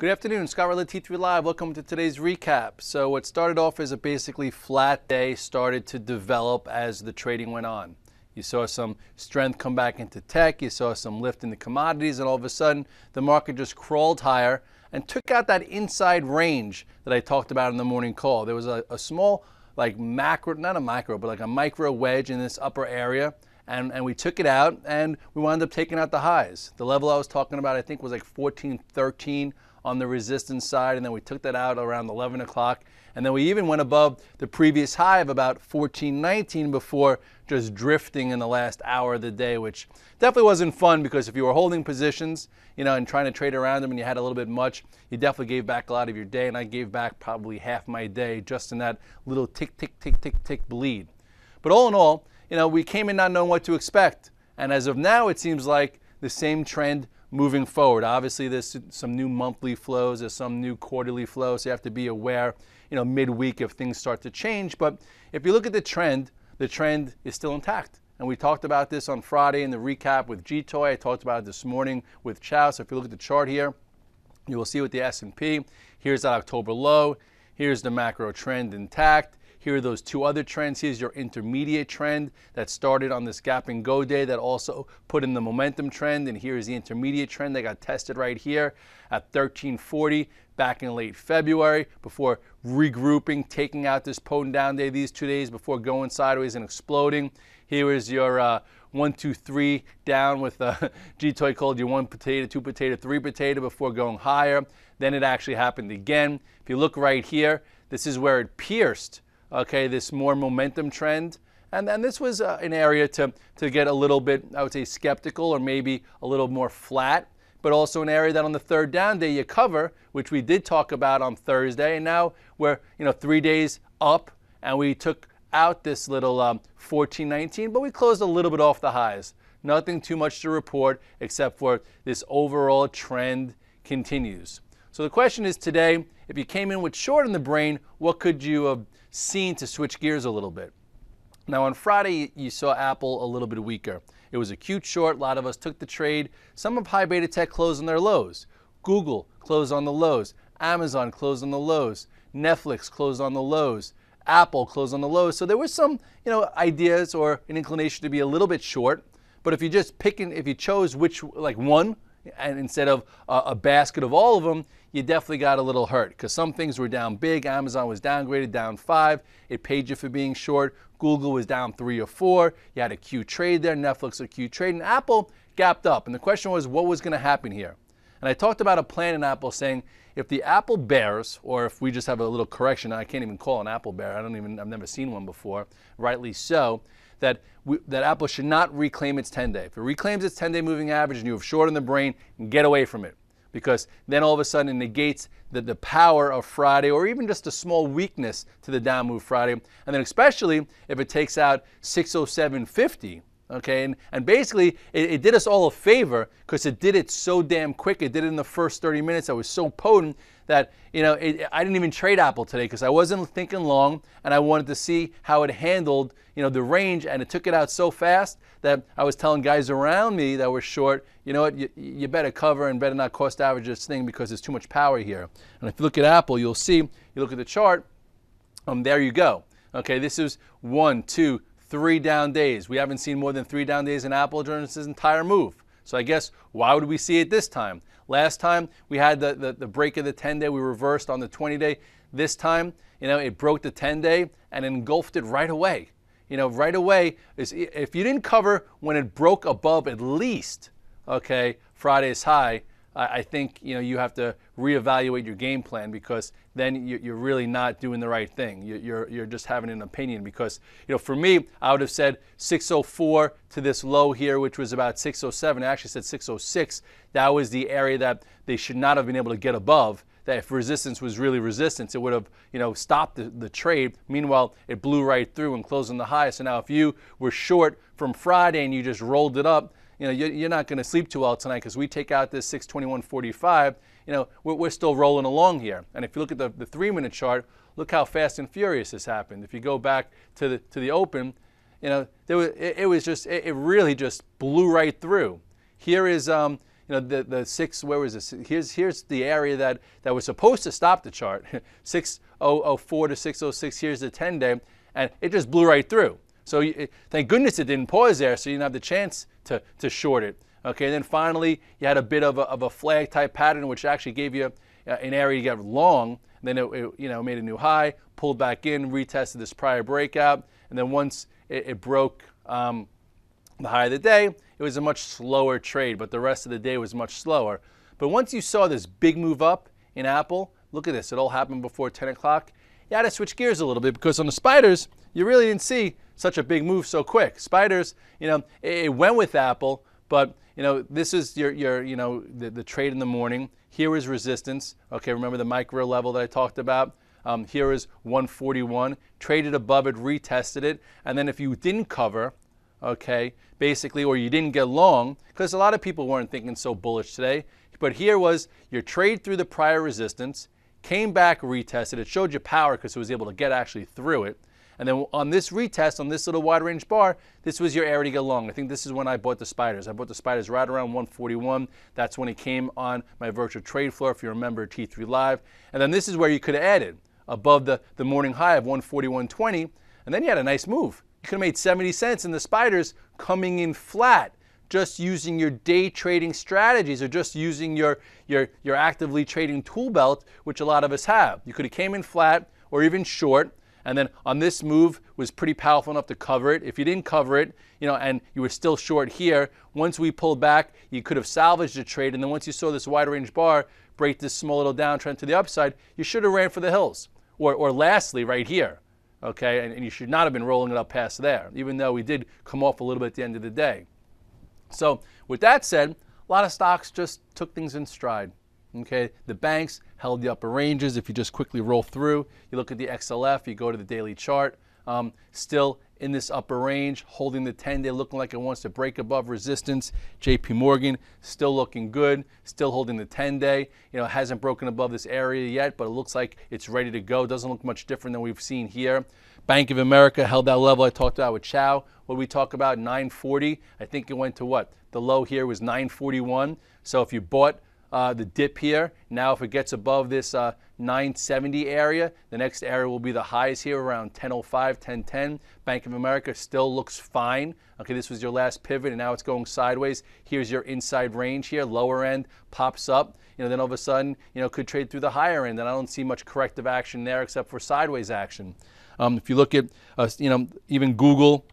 Good afternoon, Scott Redler, T3 Live. Welcome to today's recap. So what started off as a basically flat day started to develop as the trading went on. You saw some strength come back into tech, you saw some lift in the commodities, and all of a sudden the market just crawled higher and took out that inside range that I talked about in the morning call. There was a small, like macro, not a micro, but like a micro wedge in this upper area. And we took it out and we wound up taking out the highs. The level I was talking about, I think, was like 1413 on the resistance side, and then we took that out around 11 o'clock. And then we even went above the previous high of about 1419 before just drifting in the last hour of the day, which definitely wasn't fun because if you were holding positions, and trying to trade around them and you had a little bit much, you definitely gave back a lot of your day, and I gave back probably half my day just in that little tick, tick, tick, tick, tick bleed. But all in all, we came in not knowing what to expect. And as of now, it seems like the same trend moving forward. Obviously, there's some new monthly flows, there's some new quarterly flows, so you have to be aware, midweek if things start to change. But if you look at the trend is still intact. And we talked about this on Friday in the recap with G-Toy. I talked about it this morning with Chow. So if you look at the chart here, you will see with the S&P, here's that October low, here's the macro trend intact. Here are those two other trends. Here's your intermediate trend that started on this gap and go day that also put in the momentum trend. And here's the intermediate trend that got tested right here at 1340 back in late February before regrouping, taking out this potent down day these 2 days before going sideways and exploding. Here is your 1, 2, 3 down with G-Toy called you 1 potato, 2 potato, 3 potato before going higher. Then it actually happened again. If you look right here, this is where it pierced this more momentum trend. And then this was an area to get a little bit, I would say, skeptical or maybe a little more flat, but also an area that on the third down day you cover, which we did talk about on Thursday. And now we're 3 days up and we took out this little 1419, but we closed a little bit off the highs. Nothing too much to report except for this overall trend continues. So the question is today, if you came in with short in the brain, what could you have seen to switch gears a little bit? Now on Friday, you saw Apple a little bit weaker. It was a cute short. A lot of us took the trade. Some of high beta tech closed on their lows. Google closed on the lows. Amazon closed on the lows. Netflix closed on the lows. Apple closed on the lows. So there was some, ideas or an inclination to be a little bit short. But if you just if you chose which, like one, and instead of a basket of all of them, you definitely got a little hurt because some things were down big. Amazon was downgraded, down 5. It paid you for being short. Google was down 3 or 4. You had a Q trade there. Netflix a Q trade. And Apple gapped up. And the question was, what was going to happen here? And I talked about a plan in Apple saying, if the Apple bears, or if we just have a little correction, I can't even call an Apple bear. I've never seen one before, rightly so, that Apple should not reclaim its 10-day. If it reclaims its 10-day moving average and you have short in the brain, get away from it. Because then all of a sudden it negates the power of Friday or even just a small weakness to the down move Friday. And then especially if it takes out 607.50. Okay, and basically it did us all a favor because it did it so damn quick. It did it in the first 30 minutes. That was so potent that I didn't even trade Apple today because I wasn't thinking long and I wanted to see how it handled the range, and it took it out so fast that I was telling guys around me that were short, you better cover and better not cost average this thing because there's too much power here. And if you look at Apple, you'll see, you look at the chart, there you go. Okay, this is 1, 2, 3 down days. We haven't seen more than 3 down days in Apple during this entire move. So I guess why would we see it this time? Last time we had the break of the 10-day, we reversed on the 20-day. This time, it broke the 10-day and engulfed it right away. Right away, if you didn't cover when it broke above at least, Friday's high, I think you have to reevaluate your game plan because then you're really not doing the right thing. You're just having an opinion because for me, I would have said 604 to this low here, which was about 607. I actually said 606. That was the area that they should not have been able to get above. That if resistance was really resistance, it would have stopped the trade. Meanwhile, it blew right through and closed on the high. So now if you were short from Friday and you just rolled it up, you're not going to sleep too well tonight because we take out this 621.45. We're still rolling along here. And if you look at the 3-minute chart, look how fast and furious this happened. If you go back to the open, it really just blew right through. Here is the six, where was this? Here's the area that was supposed to stop the chart, 6004 to 606. Here's the 10-day, and it just blew right through. So thank goodness it didn't pause there, so you didn't have the chance to short it. Okay, and then finally you had a bit of a flag type pattern, which actually gave you an area to get long. Then it made a new high, pulled back in, retested this prior breakout, and then once it broke the high of the day, it was a much slower trade, but the rest of the day was much slower. But once you saw this big move up in Apple, look at this, it all happened before 10 o'clock. You had to switch gears a little bit, because on the spiders, you really didn't see such a big move so quick. Spiders, it went with Apple, but this is the trade in the morning. Here is resistance. Okay, remember the micro level that I talked about? Here is 141. Traded above it, retested it, and then if you didn't cover, okay, basically, or you didn't get long, because a lot of people weren't thinking so bullish today, but here was your trade through the prior resistance, came back, retested. It showed you power because it was able to get actually through it. And then on this retest, on this little wide range bar, this was your area to get long. I think this is when I bought the spiders. I bought the spiders right around 141. That's when it came on my virtual trade floor, if you remember T3 Live. And then this is where you could have added above the morning high of 141.20. And then you had a nice move. You could have made 70 cents in the spiders coming in flat, just using your day trading strategies or just using your actively trading tool belt, which a lot of us have. You could have came in flat or even short, and then on this move was pretty powerful enough to cover it. If you didn't cover it, and you were still short here, once we pulled back, you could have salvaged the trade, and then once you saw this wide range bar break this small little downtrend to the upside, you should have ran for the hills. Or lastly, right here, okay, and you should not have been rolling it up past there, even though we did come off a little bit at the end of the day. So with that said, a lot of stocks just took things in stride. Okay, the banks held the upper ranges. If you just quickly roll through, you look at the XLF, you go to the daily chart, still in this upper range, holding the 10-day, looking like it wants to break above resistance. JP Morgan still looking good, still holding the 10-day. Hasn't broken above this area yet, but it looks like it's ready to go. Doesn't look much different than we've seen here. Bank of America held that level I talked about with Chow. What we talk about, 940. I think it went to what? The low here was 941. So if you bought the dip here, now if it gets above this 970 area, the next area will be the highs here around 1005, 1010. Bank of America still looks fine. Okay, this was your last pivot and now it's going sideways. Here's your inside range here, lower end pops up, then all of a sudden, could trade through the higher end, and I don't see much corrective action there except for sideways action. If you look at, even Google,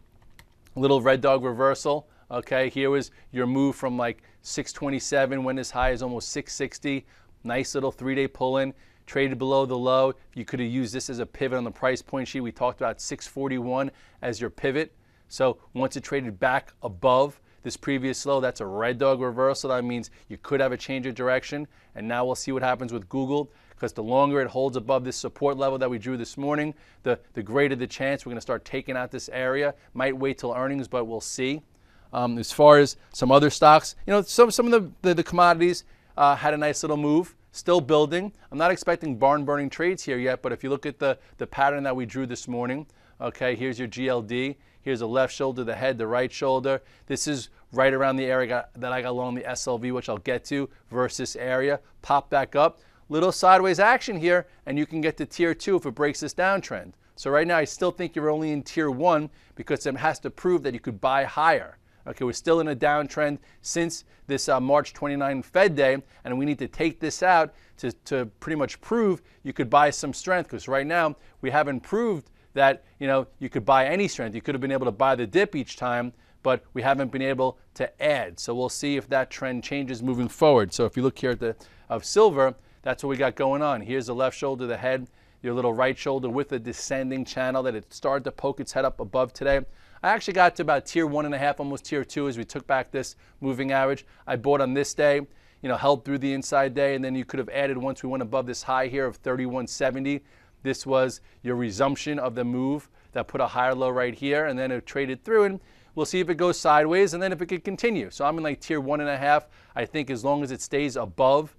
little red dog reversal. Okay, here was your move from like 627, went as high as almost 660. Nice little 3-day pull-in, traded below the low. You could have used this as a pivot on the price point sheet. We talked about 641 as your pivot. So once it traded back above this previous low, that's a red dog reversal. That means you could have a change of direction. And now we'll see what happens with Google, because the longer it holds above this support level that we drew this morning, the greater the chance we're going to start taking out this area. Might wait till earnings, but we'll see. As far as some other stocks, some of the commodities had a nice little move, still building. I'm not expecting barn-burning trades here yet, but if you look at the pattern that we drew this morning, okay, here's your GLD. Here's the left shoulder, the head, the right shoulder. This is right around the area that I got along the SLV, which I'll get to, versus area. Pop back up. Little sideways action here, and you can get to tier 2 if it breaks this downtrend. So right now, I still think you're only in tier 1 because it has to prove that you could buy higher. Okay, we're still in a downtrend since this March 29 Fed day, and we need to take this out to pretty much prove you could buy some strength, because right now we haven't proved that you could buy any strength. You could have been able to buy the dip each time, but we haven't been able to add. So we'll see if that trend changes moving forward. So if you look here at silver, that's what we got going on. Here's the left shoulder, the head, your little right shoulder with a descending channel that it started to poke its head up above today. I actually got to about tier 1.5, almost tier 2 as we took back this moving average. I bought on this day, held through the inside day, and then you could have added once we went above this high here of 3170. This was your resumption of the move that put a higher low right here, and then it traded through, and we'll see if it goes sideways and then if it could continue. So I'm in like tier 1.5. I think as long as it stays above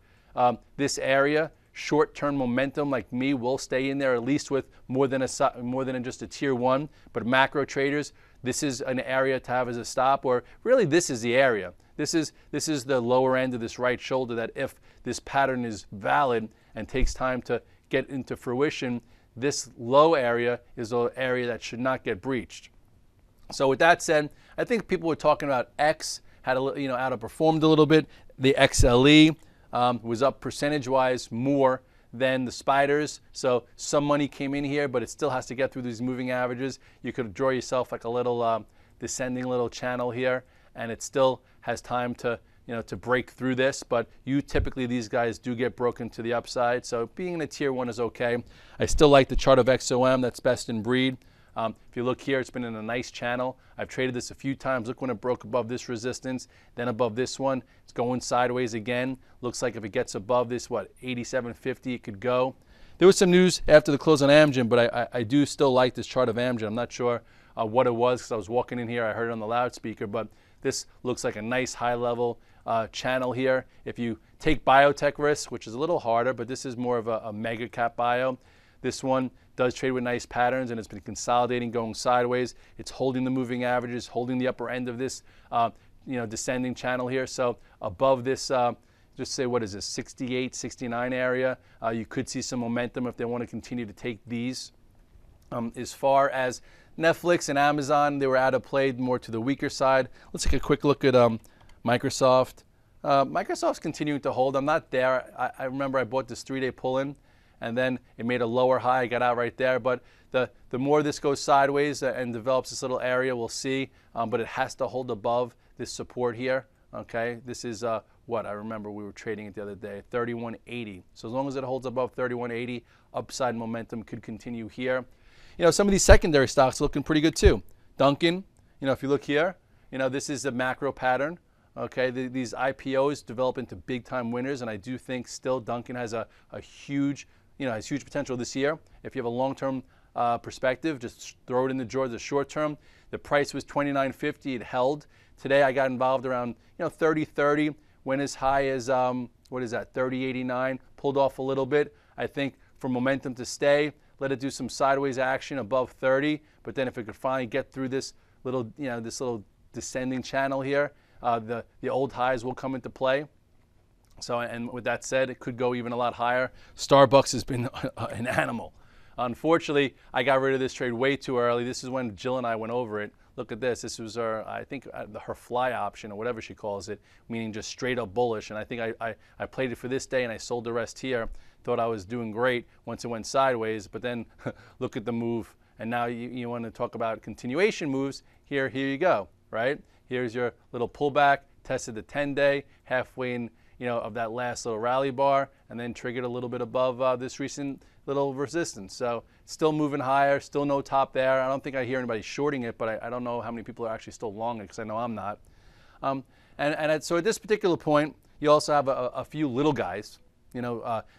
this area, short-term momentum like me will stay in there at least with more than just a tier 1. But macro traders, this is an area to have as a stop, or really this is the area. This is the lower end of this right shoulder that if this pattern is valid and takes time to get into fruition, this low area is an area that should not get breached. So with that said, I think people were talking about X had outperformed a little bit. The XLE was up percentage-wise more than the spiders. So some money came in here, but it still has to get through these moving averages. You could draw yourself like a little descending little channel here, and it still has time to to break through this. But typically these guys do get broken to the upside. So being in a tier 1 is okay. I still like the chart of XOM. That's best in breed. If you look here, it's been in a nice channel. I've traded this a few times. Look when it broke above this resistance, then above this one. It's going sideways again. Looks like if it gets above this, 87.50, it could go. There was some news after the close on Amgen, but I do still like this chart of Amgen. I'm not sure what it was because I was walking in here. I heard it on the loudspeaker, but this looks like a nice high-level channel here. If you take biotech risk, which is a little harder, but this is more of a mega cap bio, this one does trade with nice patterns, and it's been consolidating, going sideways. It's holding the moving averages, holding the upper end of this descending channel here. So above this, just say, what is this, 68, 69 area, you could see some momentum if they want to continue to take these. As far as Netflix and Amazon, they were out of play, more to the weaker side. Let's take a quick look at Microsoft. Microsoft's continuing to hold. I'm not there. I remember I bought this 3-day pull-in, and then it made a lower high. I got out right there. But the more this goes sideways and develops this little area, we'll see. But it has to hold above this support here. Okay, this is what I remember we were trading it the other day, 31.80. So as long as it holds above 31.80, upside momentum could continue here. Some of these secondary stocks are looking pretty good too. Dunkin', if you look here, this is a macro pattern. Okay, these IPOs develop into big-time winners, and I do think still Dunkin' has a huge, has huge potential this year. If you have a long-term perspective, just throw it in the drawer. The short-term, the price was $29.50. It held. Today I got involved around $30.30. Went as high as what is that, $30.89. Pulled off a little bit. I think for momentum to stay, let it do some sideways action above 30. But then if it could finally get through this little, this little descending channel here, the old highs will come into play. So, and with that said, it could go even a lot higher. Starbucks has been an animal. Unfortunately, I got rid of this trade way too early. This is when Jill and I went over it. Look at this. This was her, I think, her fly option or whatever she calls it, meaning just straight up bullish. And I think I played it for this day and I sold the rest here. Thought I was doing great once it went sideways, but then look at the move. And now you want to talk about continuation moves. Here you go, right? Here's your little pullback, tested the 10-day, halfway in, of that last little rally bar, and then triggered a little bit above this recent little resistance. So still moving higher, still no top there. I don't think I hear anybody shorting it, but I don't know how many people are actually still long it because I know I'm not. So at this particular point, you also have a few little guys.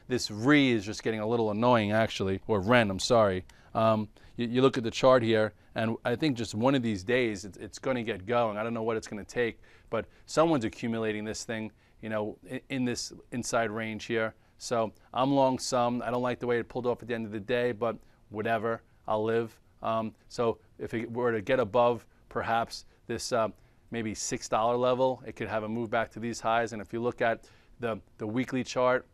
This RE is just getting a little annoying actually, or REN, I'm sorry. You look at the chart here, and I think just one of these days it's going to get going. I don't know what it's going to take, but someone's accumulating this thing, in this inside range here. So I'm long some. I don't like the way it pulled off at the end of the day, but whatever, I'll live. So if it were to get above perhaps this maybe $6 level, it could have a move back to these highs. And if you look at the weekly chart,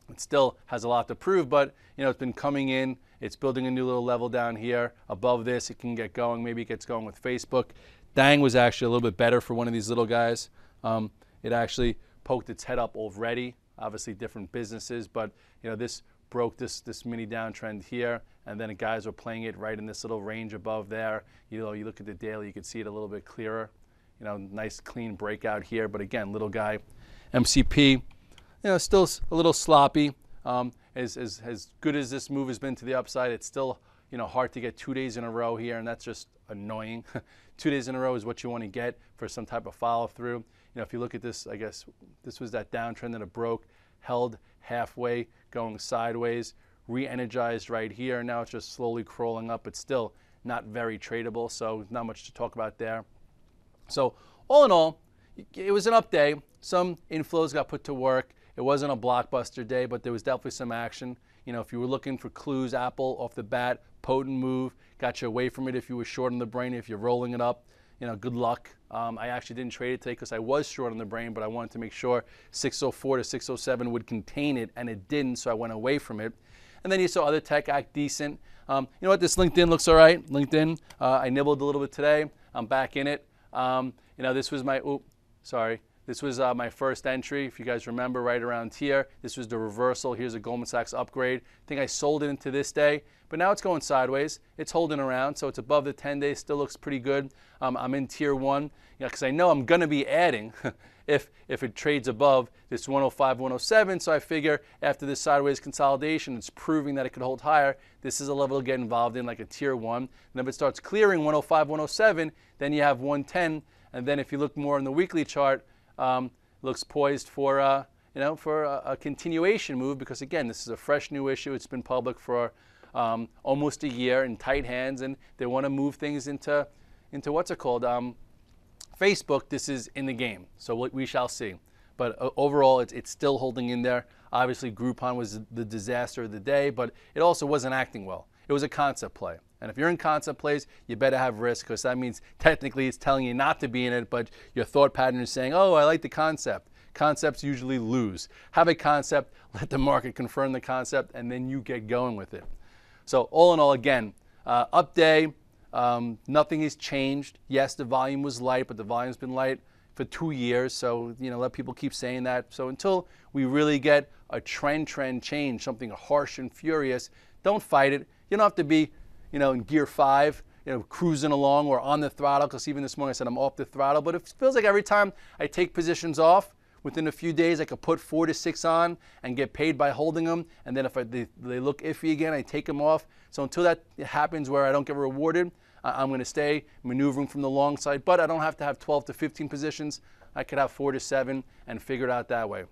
it still has a lot to prove, but it's been coming in. It's building a new little level down here. Above this, it can get going. Maybe it gets going with Facebook. Dang was actually a little bit better for one of these little guys. It actually poked its head up already. Obviously different businesses, but this broke this mini downtrend here, and then the guys were playing it right in this little range above there. You look at the daily, you can see it a little bit clearer. Nice clean breakout here, but again, little guy. MCP, still a little sloppy. As good as this move has been to the upside, it's still hard to get 2 days in a row here, and that's just annoying. 2 days in a row is what you want to get for some type of follow through. If you look at this, I guess this was that downtrend that it broke, held halfway, going sideways, re-energized right here. Now it's just slowly crawling up. It's still not very tradable, so not much to talk about there. So all in all, it was an up day. Some inflows got put to work. It wasn't a blockbuster day, but there was definitely some action. if you were looking for clues, Apple off the bat, potent move, got you away from it if you were short on the brain, if you're rolling it up, good luck. I actually didn't trade it today because I was short on the brain, but I wanted to make sure 604 to 607 would contain it, and it didn't, so I went away from it. And then you saw other tech act decent. You know what? This LinkedIn looks all right. LinkedIn, I nibbled a little bit today. I'm back in it. This was my, This was my first entry, if you guys remember, right around here. This was the reversal. Here's a Goldman Sachs upgrade. I think I sold it into this day, but now it's going sideways. It's holding around, so it's above the 10-day. Still looks pretty good. I'm in tier 1, because I know I'm going to be adding if it trades above this 105, 107. So I figure after this sideways consolidation, it's proving that it could hold higher. This is a level to get involved in, like a tier 1. And if it starts clearing 105, 107, then you have 110. And then if you look more in the weekly chart, looks poised for a continuation move, because again, this is a fresh new issue. It's been public for almost a year in tight hands, and they want to move things into what's it called? Facebook. This is in the game, so we shall see. But overall, it's still holding in there. Obviously, Groupon was the disaster of the day, but it also wasn't acting well. It was a concept play. And if you're in concept plays, you better have risk, because that means technically it's telling you not to be in it, but your thought pattern is saying, oh, I like the concept. Concepts usually lose. Have a concept, let the market confirm the concept, and then you get going with it. So all in all, again, up day, nothing has changed. Yes, the volume was light, but the volume's been light for 2 years, so let people keep saying that. So until we really get a trend change, something harsh and furious, don't fight it. You don't have to be in gear 5, cruising along or on the throttle, because even this morning I said I'm off the throttle, but it feels like every time I take positions off, within a few days I could put 4 to 6 on and get paid by holding them, and then if they look iffy again, I take them off. So until that happens where I don't get rewarded, I'm going to stay maneuvering from the long side, but I don't have to have 12 to 15 positions. I could have 4 to 7 and figure it out that way.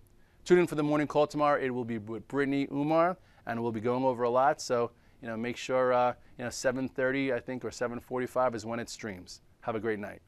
Tune in for the morning call tomorrow. It will be with Brittany Umar, and we'll be going over a lot, so make sure 7:30, I think, or 7:45 is when it streams. Have a great night.